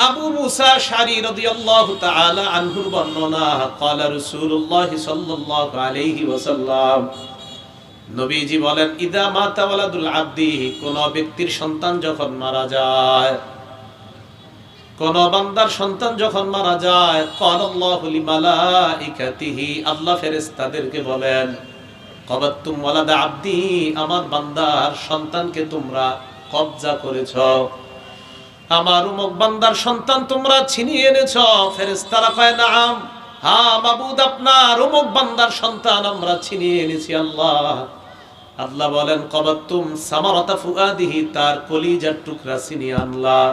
আবু মুসা আশআরী রাদিয়াল্লাহু তাআলা আনহুর বর্ণনা, ক্বালা রাসূলুল্লাহ সাল্লাল্লাহু আলাইহি ওয়াসাল্লাম, নবীজি বলেন, ইদা মাতা ওয়ালাদুল আবদি, কোন ব্যক্তির সন্তান যখন মারা যায়, কোন বান্দার সন্তান যখন মারা যায়, ক্বালাল্লাহু লিমালাইকাতিহি, আল্লাহ ফেরেশতাদেরকে বলেন, কবাতুম ওয়ালাদা আবদি, আমার বান্দার সন্তানকে তোমরা কবজা করেছো, আমার অমুক বান্দার সন্তান তোমরা ছিনিয়ে এনেছো। ফেরেশতারা কয়, নাম, হ্যাঁ মাবুদ, আপনার অমুক বান্দার সন্তান আমরা ছিনিয়ে এনেছি আল্লাহ। আল্লাহ বলেন, কবাতুম সামারাতা ফুআদিহি, তার কলিজার টুকরা ছিনিয়ে আনলাম।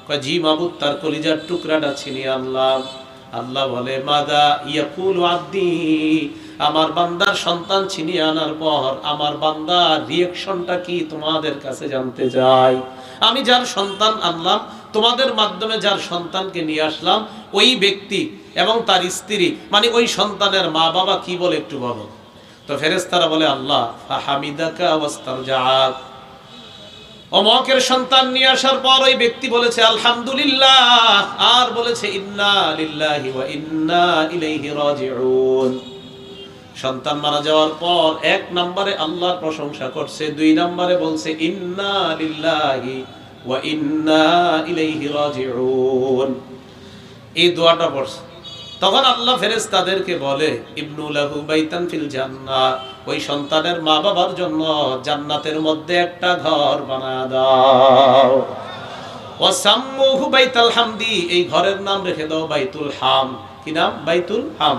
কয়, জি মাবুদ, তার কলিজার টুকরাটা ছিনিয়ে আনলাম। আল্লাহ বলে, মাদা ইয়াকুলু আবদি, আমার বান্দার সন্তান ছিনিয়ে আনার পর আমার বান্দার রিঅ্যাকশনটা কি তোমাদের কাছে জানতে চাই। আমি যার সন্তান আনলাম, তোমাদের মাধ্যমে যার সন্তানকে নিয়ে আসলাম, ওই ব্যক্তি এবং তার স্ত্রী, মানে ওই সন্তানের মা বাবা কি বলে একটু বলো। তো ফেরেশতারা বলে, আল্লাহ ফাহামিদাকা ওয়াস্তারজাআক, অমকের সন্তান নিয়ে আসার পর ওই ব্যক্তি বলেছে আলহামদুলিল্লাহ, আর বলেছে ইন্না লিল্লাহি ওয়া ইন্না ইলাইহি রাজিউন। সন্তান মারা যাওয়ার পর এক নম্বরে আল্লাহর প্রশংসা করছে, দুই নম্বরে বলছে ইন্না লিল্লাহি ওয়া ইন্না ইলাইহি রাজিউন। এই দোয়াটা পড়ছে। তখন আল্লাহ ফেরেশতাদেরকে বলে, ইবনু লাহু বাইতান ফিল জান্নাহ, ওই সন্তানের মা বাবার জন্য জান্নাতের মধ্যে একটা ঘর বানায় দাও। ওয়া সাম্মুহু বাইতুল হামদি, এই ঘরের নাম রেখে দাও বাইতুল হাম। কি নাম? বাইতুল হাম।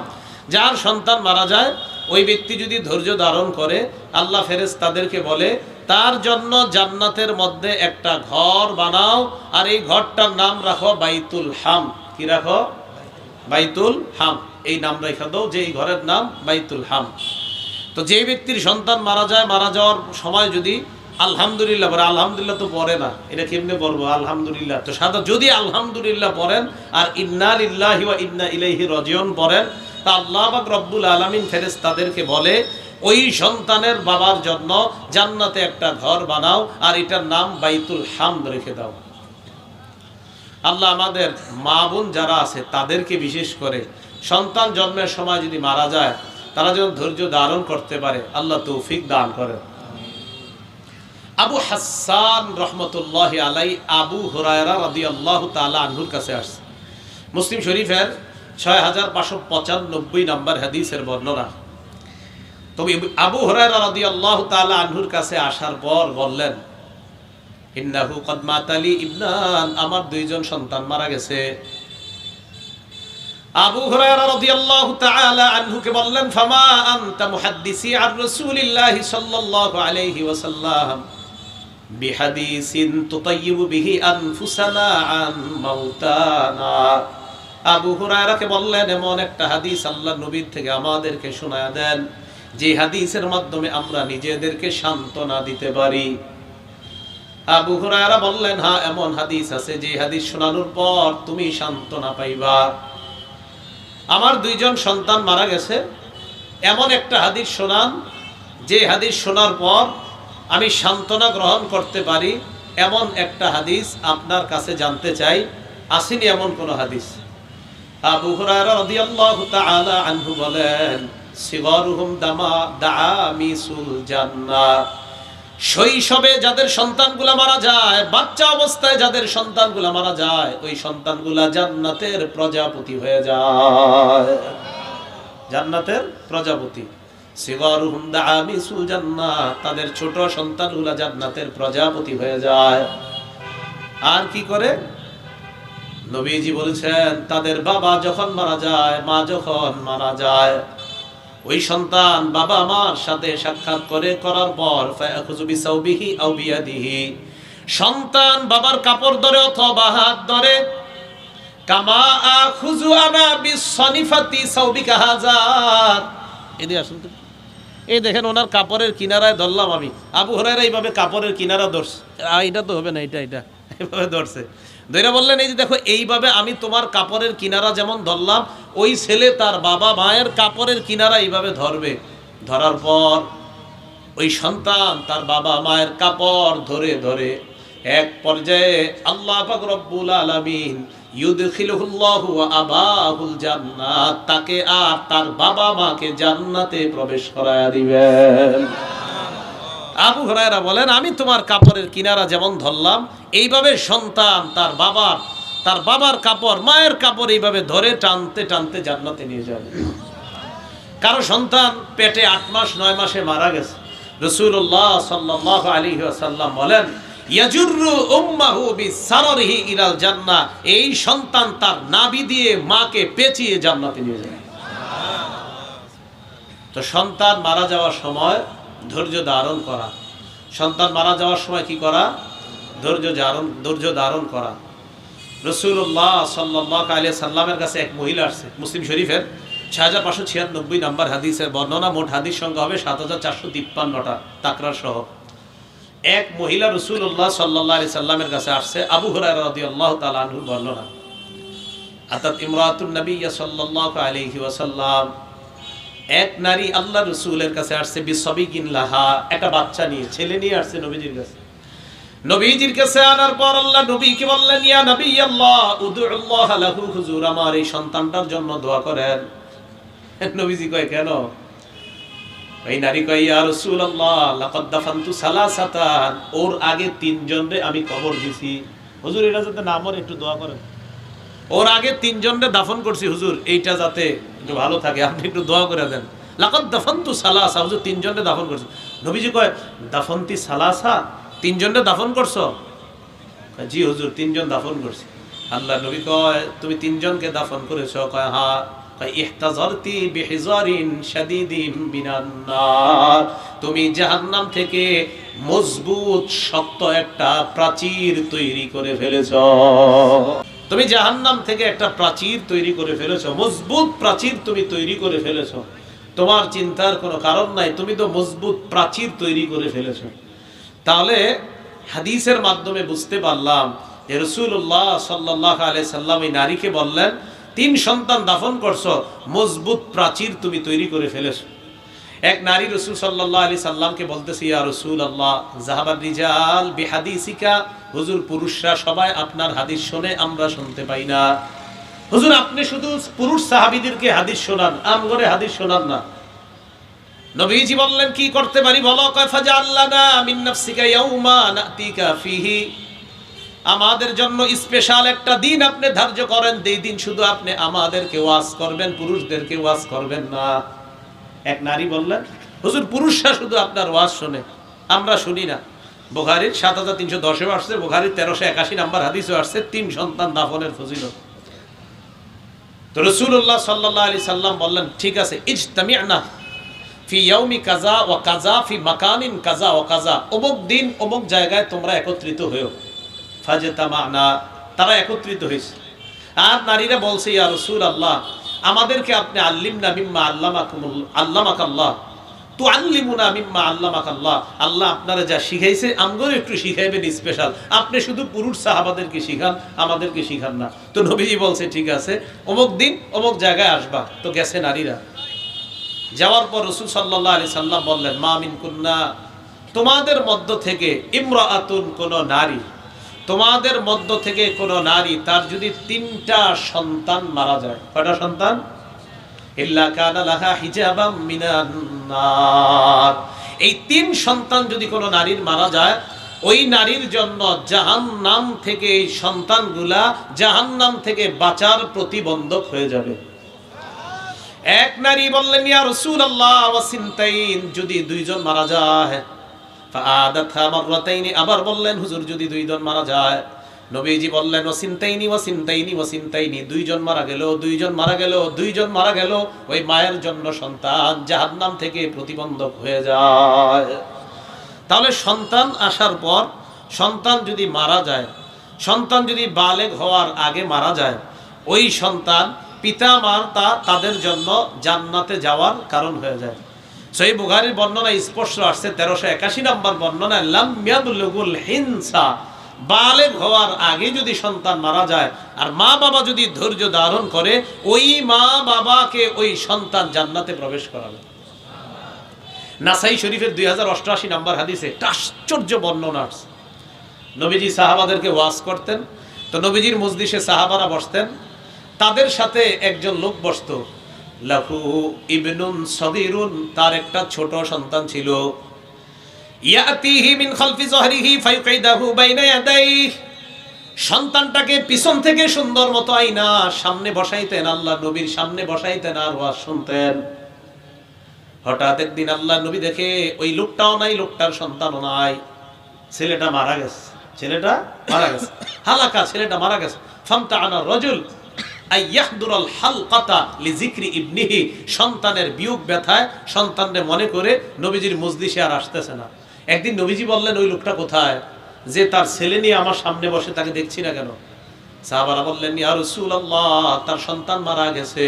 যার সন্তান মারা যায়, ওই ব্যক্তি যদি ধৈর্য ধারণ করে, আল্লাহ ফেরেশতাদেরকে বলে, তার জন্য জান্নাতের মধ্যে একটা ঘর বানাও, আর এই ঘরটার নাম রাখো বাইতুল হাম। কি রাখো? বাইতুল হাম। এই নাম রেখে দাও যে এই ঘরের নাম বাইতুল হাম। তো যে ব্যক্তির সন্তান মারা যায়, মারা যাওয়ার সময় যদি আলহামদুলিল্লাহ পড়ে, আলহামদুলিল্লাহ তো পড়ে না, এটা কেমনে পড়বো আলহামদুলিল্লাহ? তো সাদা যদি আলহামদুলিল্লাহ পড়েন আর ইন্না লিল্লাহি ওয়া ইন্না ইলাইহি রাজিউন পড়েন, তা আল্লাহ পাক রব্বুল আলামিন ফেরেশতাদেরকে বলে, ওই সন্তানের বাবার জন্য জান্নাতে একটা ঘর বানাও, আর এটার নাম বাইতুল হাম রেখে দাও। আল্লাহ আমাদের মা বোন যারা আছে তাদেরকে বিশেষ করে সন্তান জন্মের সময় যদি মারা যায়, তারা যেন ধৈর্য ধারণ করতে পারে, আল্লাহ তৌফিক দান করেন। আবু হাসান রহমতুল্লাহি আলাই আবু হুরায়রা রাদিয়াল্লাহু তাআলা আনহুর কাছে আসছে। মুসলিম শরীফের 6595 নম্বর হাদিসের বর্ণনা। তবে আবু হুরায়রা রাদিয়াল্লাহু তাআলা আনহুর কাছে আসার পর বললেন, ইন্নাহু কদ মাতালি ইবনান, আমার দুইজন সন্তান মারা গেছে। আবু হুরায়রা রাদিয়াল্লাহু তাআলা আনহুকে বললেন, ফামা আনতা মুহাদ্দিসি আর রাসূলিল্লাহি সাল্লাল্লাহু আলাইহি ওয়াসাল্লাম বিহাদিসিন তুতাইয়িবু বিহি আনফুসানা আন মাউতানা। আবু হুরায়রাকে বললেন, এমন একটা হাদিস আল্লাহর নবীর থেকে আমাদেরকে শোনায়া দেন, যে হাদিসের মাধ্যমে আমরা নিজেদেরকে সান্ত্বনা দিতে পারি। আবু হুরায়রা বললেন, হ্যাঁ, এমন হাদিস আছে যে হাদিস শোনানোর পর তুমি সান্ত্বনা পাইবা। আমার দুইজন সন্তান মারা গেছে, এমন একটা হাদিস শোনান যে হাদিস শোনার পর আমি সান্ত্বনা গ্রহণ করতে পারি, এমন একটা হাদিস আপনার কাছে জানতে চাই, আসেনি এমন কোন হাদিস? আবু হুরায়রা রাদিয়াল্লাহু তাআলা আনহু বলেন, সিগারুহুম দাআমিসুল জান্নাহ, শৈশবে যাদের সন্তানগুলা মারা যায়, বাচ্চা অবস্থায় যাদের সন্তানগুলা মারা যায়, ওই সন্তানগুলা জান্নাতের প্রজাপতি হয়ে যায়। জান্নাতের প্রজাপতি। সিগারুহুম দাআমিসুল জান্নাহ, তাদের ছোট সন্তানগুলা জান্নাতের প্রজাপতি হয়ে যায়। আর কি করে? নবীজি বলেছেন, তাদের বাবা যখন মারা যায়, মা যখন মারা যায়, ওই সন্তান বাবা মার সাথে সাক্ষাৎ করার পর ফায়াখুযু বিসাওবিহি আও বিয়াদিহি, সন্তান বাবার কাপড় ধরে অথবা হাত ধরে, কামা আখুযু আনা বিসনিফাতি সাওবিকা হাযা, এদিকে আসুন তো, এই দেখেন ওনার কাপড়ের কিনারায় ধরলাম আমি। আবু হুরায়রা এইভাবে কাপড়ের কিনারা ধরছে, এটা তো হবে না, এটা এইভাবে ধরছে, ধরে বললেন, এই যে দেখো, এইভাবে আমি তোমার কাপড়ের কিনারা যেমন ধরলাম, ওই ছেলে তার বাবা মায়ের কাপড়ের কিনারা এইভাবে ধরবে। ধরার পর ওই সন্তান তার বাবা মায়ের কাপড় ধরে ধরে এক পর্যায়ে আল্লাহ পাক রব্বুল আলামিন ইউদখিলুহুল্লাহু ওয়া আবাহুল জান্নাত, তাকে আর তার বাবা মাকে জান্নাতে প্রবেশ করায়া দিবেন। আবু হুরায়রা বলেন, আমি তোমার কাপড়ের কিনারা যেমন ধরলাম, এইভাবে সন্তান তার বাবার কাপড়, মায়ের কাপড় এইভাবে ধরে টানতে টানতে জান্নাতে নিয়ে যাবে। কারো সন্তান পেটে 8 মাস 9 মাসে মারা গেছে, রাসূলুল্লাহ সাল্লাল্লাহু আলাইহি ওয়াসাল্লাম বলেন, ইয়াজুরু উম্মাহু বিসাররিহি ইলাল জান্নাহ, এই সন্তান তার নাভি দিয়ে মাকে পেঁচিয়ে জান্নাতে নিয়ে যায়। তো সন্তান মারা যাওয়ার সময় ধৈর্য ধারণ করা, সন্তান মারা যাওয়ার সময় কি করা? ধৈর্য ধারণ করা। রাসূলুল্লাহ সাল্লাল্লাহু আলাইহি সাল্লামের কাছে এক মহিলা আসছে, মুসলিম শরীফের 6596 নম্বর হাদিসের বর্ণনা। মোট হাদিস সংখ্যা হবে 7453টা তাকরার সহ। এক মহিলা রাসূলুল্লাহ সাল্লাল্লাহু আলাইহি সাল্লামের কাছে আসছে, আবু হুরায়রা রাদিয়াল্লাহু তাআলা আনহু বর্ণনা। আতাত ইমরাতুন নবী সাল্লাল্লাহু আলাইহি ওয়াসাল্লাম, এক নারী আল্লাহ রাসূলের কাছে আসছে, বিসবিকিন লাহা, একটা বাচ্চা নিয়ে, ছেলে নিয়ে আসছে নবীজির কাছে। নবীজির কাছে আনার পর আল্লাহ নবীকে বললেন, ইয়া নবী আল্লাহ উদুল্লাহ লাহু, হুজুর আমার এই সন্তানটার জন্য দোয়া করেন। নবীজি কয়, কেন? এই নারী কয়, ইয়া রাসূলুল্লাহ লাকাদ দাফানতু সালাসাতান, ওর আগে 3 জনরে আমি কবর দিছি, হুজুর এটা যাতে না মরে একটু দোয়া করেন। ওর আগে 3 জনরে দাফন করছি হুজুর, এইটা যাতে একটু ভালো থাকে, আপনি একটু দোয়া করে দেন। লাকাদ দাফানতু সালাসা, হুজুর 3 জনরে দাফন করছি। নবীজি কয়, দাফনতি সালাসা, 3 জনরে দাফন করছো? জি হুজুর 3 জন দাফন করছি। আল্লাহ নবী কয়, তুমি 3 জনকে দাফন করেছো? কয় হ্যাঁ। কয় ইহতাজারতি বিহিজারিন শাদীদিন বিনান নার, তুমি জাহান্নাম থেকে মজবুত শক্ত একটা প্রাচীর তৈরি করে ফেলেছো। তুমি জাহান্নাম থেকে একটা প্রাচীর তৈরি করে ফেলেছো, মজবুত প্রাচীর তুমি তৈরি করে ফেলেছো। তোমার চিন্তার কোনো কারণ নাই, তুমি তো মজবুত প্রাচীর তৈরি করে ফেলেছো। তাহলে হাদিসের মাধ্যমে বুঝতে পারলাম যে রাসূলুল্লাহ সাল্লাল্লাহু আলাইহি সাল্লাম এই নারীকে বললেন, 3 সন্তান দাফন করছো, মজবুত প্রাচীর তুমি তৈরি করে ফেলেছো। এক নারী রাসূল সাল্লাল্লাহু আলাইহি সাল্লামকে বলতেছে, ইয়া রাসূলুল্লাহ যাহাবার রিজাল বিহাদিসিকা, হুজুর পুরুষরা সবাই আপনার হাদিস শুনে, আমরা শুনতে পাই না। হুজুর আপনি শুধু পুরুষ সাহাবীদেরকে হাদিস শোনান, আমগরে হাদিস শোনান না। নবীজি বললেন, কি করতে পারি বলো? কয় ফাজআল্লানা মিন নাফসিকা ইয়াউমা নাতিকা ফিহি, আমাদের জন্য স্পেশাল একটা দিন আপনি ধার্য করেন, এই দিন শুধু আপনি আমাদেরকে ওয়াজ করবেন, পুরুষদেরকে ওয়াজ করবেন না। এক নারী বললেন, হুজুর পুরুষরা শুধু আপনার ওয়াজ শুনে, আমরা শুনি না। বুখারীর 7310 আসছে, বুখারীর 1381 নম্বর হাদিসে আসছে 3 সন্তান দাফনের ফজিলত। তো রাসূলুল্লাহ সাল্লাল্লাহু আলাইহি সাল্লাম বললেন, ঠিক আছে, ইজতামি'না ফি ইয়াউমি কাযা ওয়া কাযা ফি মাকানিন কাযা ওয়া কাযা, অমুক দিন অমুক জায়গায় তোমরা একত্রিত হও। ফাজতামা'না, তারা একত্রিত হয়েছে। আর নারীরা বলছে, ইয়া রাসূলুল্লাহ আমাদেরকে আপনি আল্লিমনা মিম্মা আল্লামাকাল্লাহ, তুআল্লিমুনা মিম্মা আল্লামাকাল্লাহ, আল্লাহ আপনারা যা শিখাইছে আমগো একটু শিখাইবেন স্পেশাল, আপনি শুধু পুরুষ সাহাবাদেরকে শিখান, আমাদেরকে শিখান না। তো নবীজি বলছে, ঠিক আছে, অমুক দিন অমুক জায়গায় আসবা। তো গেছে নারীরা। যাওয়ার পর রাসূল সাল্লাল্লাহু আলাইহি সাল্লাম বললেন, মা মিনকুন্না, তোমাদের মধ্য থেকে ইমরাআতুন, কোন নারী, তোমাদের মধ্য থেকে কোন নারী তার যদি 3টা সন্তান মারা যায়, কয়টা সন্তান? ইল্লা কানা লাহা হিজাবাম মিনান নার, এই 3 সন্তান যদি কোন নারীর মারা যায়, ওই নারীর জন্য জাহান্নাম থেকে এই সন্তানগুলা জাহান্নাম থেকে বাঁচার প্রতিবন্ধক হয়ে যাবে। এক নারী বললেন, ইয়া রাসূলুল্লাহ ওয়া সিনতাইন, যদি 2 জন মারা যায়। ফাআদাতহা মাররাতাইনি, আবার বললেন, হুজুর যদি 2 জন মারা যায়। নবীজি বললেন, ওয়া সিনতাইনি ওয়া সিনতাইনি ওয়া সিনতাইনি, 2 জন মারা গেল, 2 জন মারা গেল, 2 জন মারা গেল, ওই মায়ের জন্য সন্তান জাহান্নাম থেকে প্রতিবন্ধক হয়ে যায়। তাহলে সন্তান আসার পর, সন্তান যদি মারা যায়, সন্তান যদি বালেগ হওয়ার আগে মারা যায়, ওই সন্তান পিতা মাতা তাদের জন্য জান্নাতে যাওয়ার কারণ হয়ে যায়। সহিহ বুখারীর বর্ণনা স্পষ্ট আসছে, 1381 নম্বর বর্ণনা, লাম ইয়াবলুগুল হিনসা, বালেগ হওয়ার আগে যদি সন্তান মারা যায় আর মা বাবা যদি ধৈর্য ধারণ করে, ওই মা বাবাকে ওই সন্তান জান্নাতে প্রবেশ করাবে। নাসাই শরীফের 2088 নম্বর হাদিসে আশ্চর্য বর্ণনা আছে। নবীজি সাহাবাদেরকে ওয়াজ করতেন, তো নবীজির মজলিসে সাহাবারা বসতেন, তাদের সাথে একজন লোক বসতো, লাহু ইবনুন সগীরুন, তার একটা ছোট সন্তান ছিল, ইয়াতিহি মিন খালফি যহরিহি ফায়ুকিদাহু বাইনা ইয়াদাইহি, সন্তানটাকে পিছন থেকে সুন্দর মতো আইনা সামনে বসাইতেন, আল্লাহ নবীর সামনে বসাইতেন আর ওয়াজ শুনতেন। হঠাৎ একদিন আল্লাহ নবী দেখে ওই লোকটাও নাই, লোকটার সন্তানও নাই, ছেলেটা মারা গেছে, ছেলেটা মারা গেছে, হালাকা, ছেলেটা মারা গেছে। ফামতাআনা রাজুল আইয়াহদুরাল হালকাতা লিযিকরি ইবনিহি, সন্তানের বিয়োগ ব্যথায় সন্তানরে মনে করে নবীজির মজলিসে আর আসতেছে না। একদিন নবীজি বললেন, ওই লোকটা কোথায়, যে তার ছেলে নিয়ে আমার সামনে বসে, তাকে দেখছি না কেন? সাহাবারা বললেন, ইয়া রাসূলুল্লাহ, তার সন্তান মারা গেছে।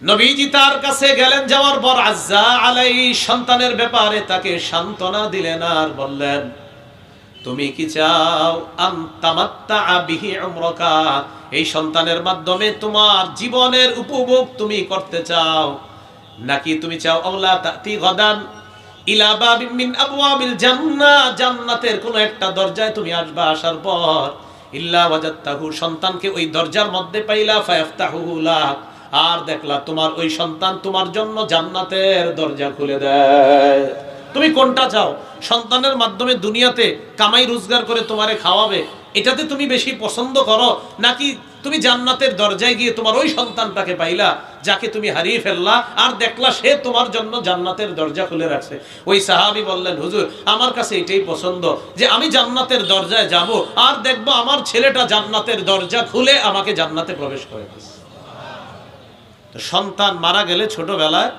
নবীজি তার কাছে গেলেন, যাওয়ার পর আজ্জা আলাই, সন্তানের ব্যাপারে তাকে সান্ত্বনা দিলেন আর বললেন, তুমি কি চাও আন তামাত্তা বিহি উমরাকা, এই সন্তানের মাধ্যমে তোমার জীবনের উপভোগ তুমি করতে চাও, নাকি তুমি চাও আওলা তাতি গাদান ইলা বাবিন মিন আবওয়াবিল জান্নাহ, জান্নাতের কোন একটা দরজায় তুমি আসবা, আসার পর ইল্লা ওয়াজাদতাহু, সন্তানকে ওই দরজার মধ্যে পাইলা, ফায়াফতাহু লাক, আর দেখলা তোমার ওই সন্তান তোমার জন্য জান্নাতের দরজা খুলে দেয়। তুমি কোনটা চাও? সন্তানের মাধ্যমে দুনিয়াতে কামাই রোজগার করে তোমারে খাওয়াবে, এটাতে তুমি বেশি পছন্দ করো, নাকি তুমি জান্নাতের দরজায় গিয়ে তোমার ওই সন্তানটাকে পাইলা যাকে তুমি হারিয়ে ফেললা, আর দেখলা সে তোমার জন্য জান্নাতের দরজা খুলে রাখছে? ওই সাহাবী বললেন, হুজুর আমার কাছে এটাই পছন্দ, যে আমি জান্নাতের দরজায় যাব আর দেখবো আমার ছেলেটা জান্নাতের দরজা খুলে আমাকে জান্নাতে প্রবেশ করে দিচ্ছে। তো সন্তান মারা গেলে ছোটবেলায়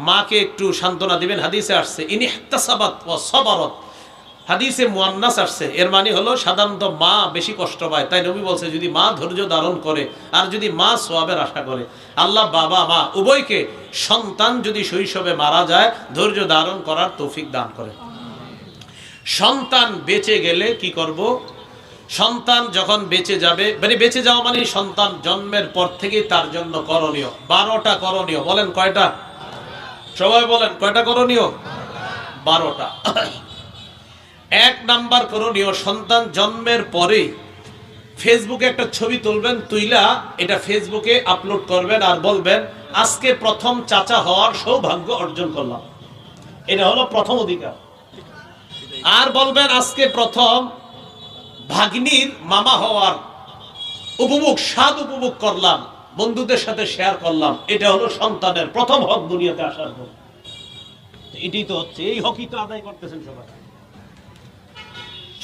মাকে একটু সান্ত্বনা দিবেন। হাদিসে আসছে ইনিহতাসাবাত ওয়া সাবারাত, হাদিসে মুয়ান্নাস আসছে, এর মানে হলো সাধারণত মা বেশি কষ্ট পায়, তাই নবী বলছে যদি মা ধৈর্য ধারণ করে আর যদি মা সওয়াবের আশা করে, আল্লাহ বাবা মা উভয়কে সন্তান যদি শৈশবে মারা যায় ধৈর্য ধারণ করার তৌফিক দান করে। সন্তান বেঁচে গেলে কি করব? সন্তান যখন বেঁচে যাবে, মানে বেঁচে যাওয়া মানে সন্তান জন্মের পর থেকেই তার জন্য করণীয় 12টা করণীয়। বলেন কয়টা? সবাই বলেন কয়টা করণীয়? 12টা। 1 নাম্বার করণীয়, সন্তান জন্মের পরেই ফেসবুকে একটা ছবি তুলবেন, তুইলা এটা ফেসবুকে আপলোড করবেন আর বলবেন আজকে প্রথম চাচা হওয়ার সৌভাগ্য অর্জন করলাম। এটা হলো প্রথম অধিকার। আর বলবেন আজকে প্রথম ভাগ্নির মামা হওয়ার স্বাদ উপভোগ করলাম, বন্ধুদের সাথে শেয়ার করলাম। এটা হলো সন্তানের প্রথম হক দুনিয়াতে আসার হক। এটাই তো হচ্ছে, এই হকই তো আদায় করতেছেন সবাই।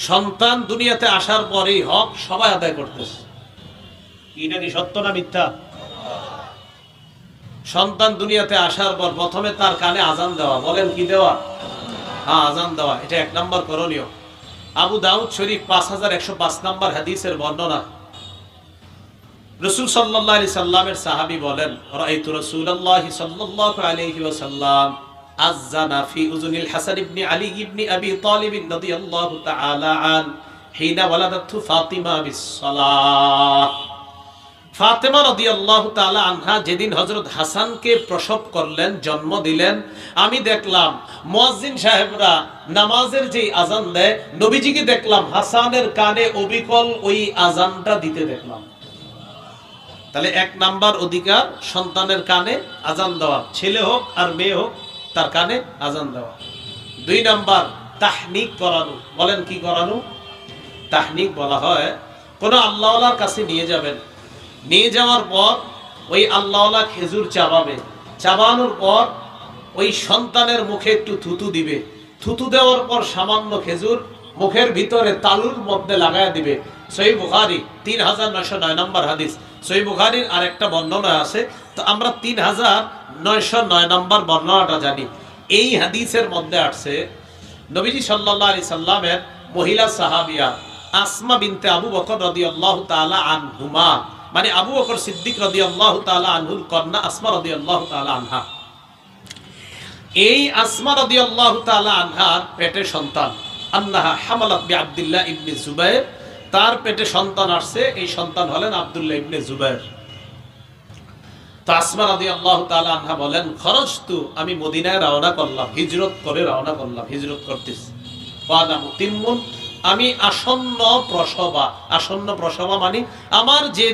সন্তান দুনিয়াতে আসার পরেই হক সবাই আদায় করতেছে। এটা কি সত্য না মিথ্যা? সন্তান দুনিয়াতে আসার পর প্রথমে তার কানে আজান দেওয়া। বলেন কি দেওয়া? হ্যাঁ, আজান দেওয়া। এটা 1 নম্বর করণীয়। আবু দাউদ শরীফ 5105 নম্বর হাদিসের বর্ণনা। রাসূল সাল্লাল্লাহু আলাইহি সাল্লামের সাহাবী বলেন, রাআইতু রাসূলুল্লাহি সাল্লাল্লাহু আলাইহি ওয়াসাল্লাম আযানা ফি উযুনিল হাসান ইবনে আলী ইবনে আবি তালিব রাদিয়াল্লাহু তাআলা আন হিনা ওয়ালাদাতহু ফাতিমা বিস-সালাহ। ফাতেমা রাদিয়াল্লাহু তাআলা আনহা যেদিন হযরত হাসানকে প্রসব করলেন, জন্ম দিলেন, আমি দেখলাম মুয়াজ্জিন সাহেবরা নামাজের যে আজান দেয়, নবীজিকে দেখলাম হাসানের কানে অবিকল ওই আজানটা দিতে দেখলাম। তাহলে 1 নাম্বার অধিকার সন্তানের কানে আজান দেওয়া, ছেলে হোক আর মেয়ে হোক তার কানে আজান দেওয়া। 2 নাম্বার তাহনিক করানো। বলেন কি করানো? তাহনিক বলা হয় কোন আল্লাহওয়ালার কাছে নিয়ে যাবেন, নিয়ে যাওয়ার পর ওই আল্লাহওয়ালা খেজুর চাবাবে, চাবানোর পর ওই সন্তানের মুখে একটু থুতু দিবে, থুতু দেওয়ার পর সামান্য খেজুর মুখের ভিতরে তালুর মধ্যে লাগায় দিবে। সহিহ বুখারী 3909 নম্বর হাদিস। সহিহ বুখারীর আরেকটা বর্ণনা আছে, তো আমরা 3909 নম্বর বর্ণনাটা জানি। এই হাদিসের মধ্যে আসছে নবীজি সাল্লাল্লাহু আলাইহি সাল্লামের মহিলা সাহাবিয়া আসমা বিনতে আবু বকর রাদিয়াল্লাহু তাআলা আনহুমা, মানে আবু বকর সিদ্দিক রাদিয়াল্লাহু তাআলা আনহুর কন্যা আসমা রাদিয়াল্লাহু তাআলা আনহা। এই আসমা রাদিয়াল্লাহু তাআলা আনহার পেটে সন্তান, আন্নাহা হামালাত বিআব্দুল্লাহ ইবনে জুবাইর, তার পেটে সন্তান আসছে, এই সন্তান হলেন আব্দুল্লাহ ইবনে জুবাইর। তো আসমা রাদিয়াল্লাহু তাআলা আনহা বলেন, খরজতু, আমি মদিনায় রওনা করলাম, হিজরত করে রওনা করলাম, হিজরত করতেছি। ওয়ানা মুতিম্মুন, আমি আসন্ন প্রসবা মানে আমার যে